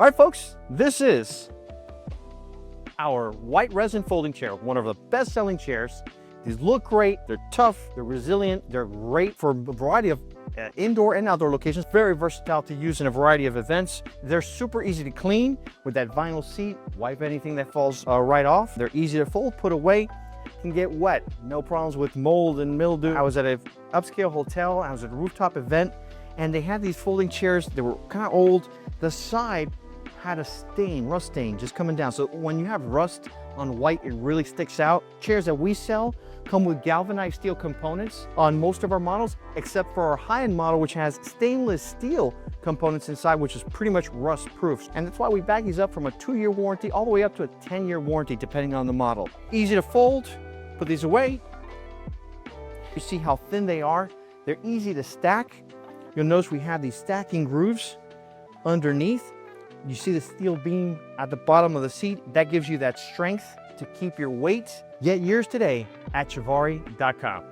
All right, folks, this is our white resin folding chair, one of the best-selling chairs. These look great, they're tough, they're resilient, they're great for a variety of indoor and outdoor locations. Very versatile to use in a variety of events. They're super easy to clean with that vinyl seat. Wipe anything that falls right off. They're easy to fold, put away, can get wet. No problems with mold and mildew. I was at an upscale hotel, I was at a rooftop event, and they had these folding chairs. They were kind of old. The side had a stain, rust stain just coming down. So when you have rust on white, it really sticks out. Chairs that we sell come with galvanized steel components on most of our models, except for our high-end model, which has stainless steel components inside, which is pretty much rust proof. And that's why we back these up from a 2-year warranty all the way up to a 10-year warranty, depending on the model. Easy to fold, put these away. You see how thin they are. They're easy to stack. You'll notice we have these stacking grooves underneath. You see the steel beam at the bottom of the seat. That gives you that strength to keep your weight. Get yours today at Chivari.com.